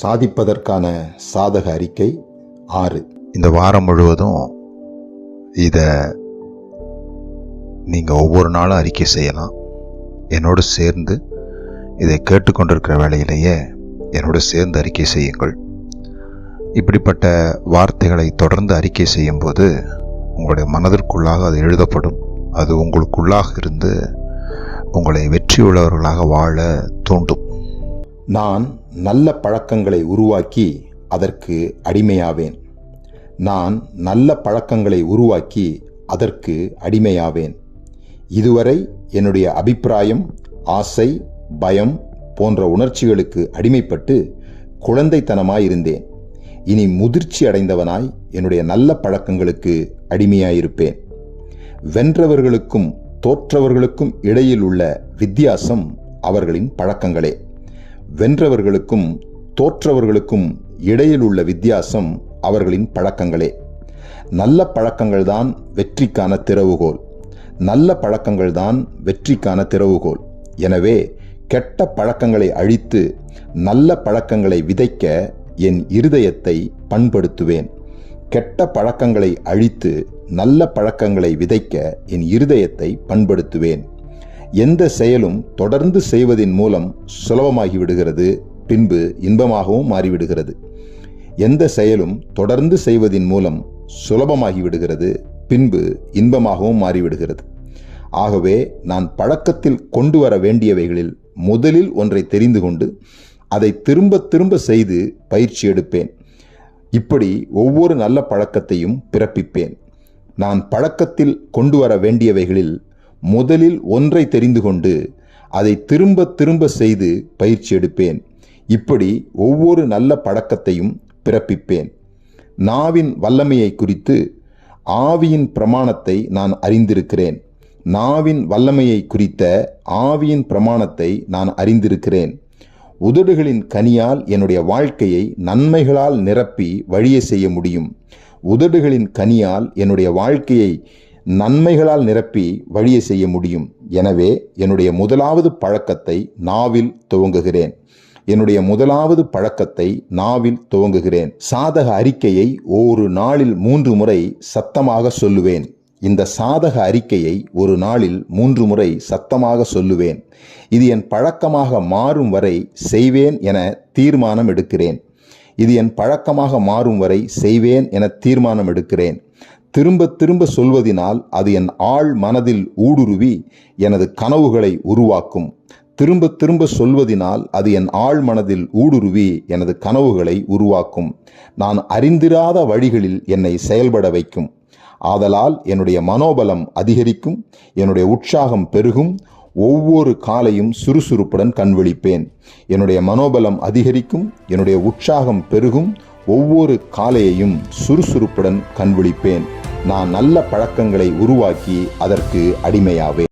சாதிப்பதற்கான சாதக அறிக்கை 6. இந்த வாரம் முழுவதும் இதை நீங்கள் ஒவ்வொரு நாளும் அறிக்கை செய்யலாம். என்னோடு சேர்ந்து இதை கேட்டுக்கொண்டிருக்கிற வேளையிலேயே என்னோடு சேர்ந்து அறிக்கை செய்யுங்கள். இப்படிப்பட்ட வார்த்தைகளை தொடர்ந்து அறிக்கை செய்யும்போது உங்களுடைய மனதிற்குள்ளாக அது எழுதப்படும். அது உங்களுக்குள்ளாக இருந்து உங்களை வெற்றியுள்ளவர்களாக வாழ தூண்டும். நான் நல்ல பழக்கங்களை உருவாக்கி அதற்கு அடிமையாவேன். நான் நல்ல பழக்கங்களை உருவாக்கி அதற்கு அடிமையாவேன். இதுவரை என்னுடைய அபிப்பிராயம், ஆசை, பயம் போன்ற உணர்ச்சிகளுக்கு அடிமைப்பட்டு குழந்தைத்தனமாயிருந்தேன். இனி முதிர்ச்சி அடைந்தவனாய் என்னுடைய நல்ல பழக்கங்களுக்கு அடிமையாயிருப்பேன். வென்றவர்களுக்கும் தோற்றவர்களுக்கும் இடையில் உள்ள வித்தியாசம் அவர்களின் பழக்கங்களே. வென்றவர்களுக்கும் தோற்றவர்களுக்கும் இடையில் உள்ள வித்தியாசம் அவர்களின் பழக்கங்களே. நல்ல பழக்கங்கள்தான் வெற்றிக்கான திறவுகோல். நல்ல பழக்கங்கள்தான் வெற்றிக்கான திறவுகோல். எனவே கெட்ட பழக்கங்களை அழித்து நல்ல பழக்கங்களை விதைக்க என் இருதயத்தை பண்படுத்துவேன். கெட்ட பழக்கங்களை அழித்து நல்ல பழக்கங்களை விதைக்க என் இருதயத்தை பண்படுத்துவேன். எந்த செயலும் தொடர்ந்து செய்வதின் மூலம் சுலபமாகிவிடுகிறது, பின்பு இன்பமாகவும் மாறிவிடுகிறது. எந்த செயலும் தொடர்ந்து செய்வதின் மூலம் சுலபமாகிவிடுகிறது, பின்பு இன்பமாகவும் மாறிவிடுகிறது. ஆகவே நான் பழக்கத்தில் கொண்டு வர வேண்டியவைகளில் முதலில் ஒன்றை தெரிந்து கொண்டு அதை திரும்ப திரும்ப செய்து பயிற்சி எடுப்பேன். இப்படி ஒவ்வொரு நல்ல பழக்கத்தையும் பிறப்பிப்பேன். நான் பழக்கத்தில் கொண்டு வர வேண்டியவைகளில் முதலில் ஒன்றை தெரிந்து கொண்டு அதை திரும்ப திரும்ப செய்து பயிற்சி எடுப்பேன். இப்படி ஒவ்வொரு நல்ல பழக்கத்தையும் பிறப்பிப்பேன். நாவின் வல்லமையை குறித்து ஆவியின் பிரமாணத்தை நான் அறிந்திருக்கிறேன். நாவின் வல்லமையை குறித்த ஆவியின் பிரமாணத்தை நான் அறிந்திருக்கிறேன். உதடுகளின் கனியால் என்னுடைய வாழ்க்கையை நன்மைகளால் நிரப்பி வழிய செய்ய முடியும். உதடுகளின் கனியால் என்னுடைய வாழ்க்கையை நன்மைகளால் நிரப்பி வழிய செய்ய முடியும். எனவே என்னுடைய முதலாவது பழக்கத்தை நாவில் துவங்குகிறேன். என்னுடைய முதலாவது பழக்கத்தை நாவில் துவங்குகிறேன். சாதக அறிக்கையை ஒரு நாளில் 3 முறை சத்தமாக சொல்லுவேன். இந்த சாதக அறிக்கையை ஒரு நாளில் 3 முறை சத்தமாக சொல்லுவேன். இது என் பழக்கமாக மாறும் வரை செய்வேன் என தீர்மானம் எடுக்கிறேன். இது என் பழக்கமாக மாறும் வரை செய்வேன் என தீர்மானம் எடுக்கிறேன். திரும்ப திரும்ப சொல்வதினால் அது என் ஆழ் மனதில் ஊடுருவி எனது கனவுகளை உருவாக்கும். திரும்ப திரும்ப சொல்வதினால் அது என் ஆழ் மனதில் ஊடுருவி எனது கனவுகளை உருவாக்கும். நான் அறிந்திராத வழிகளில் என்னை செயல்பட வைக்கும். ஆதலால் என்னுடைய மனோபலம் அதிகரிக்கும், என்னுடைய உற்சாகம் பெருகும். ஒவ்வொரு காலையும் சுறுசுறுப்புடன் கண்விழிப்பேன். என்னுடைய மனோபலம் அதிகரிக்கும், என்னுடைய உற்சாகம் பெருகும். ஒவ்வொரு காலையையும் சுறுசுறுப்புடன் கண்விழிப்பேன். நான் நல்ல பழக்கங்களை உருவாக்கி அதற்கு அடிமையாவேன்.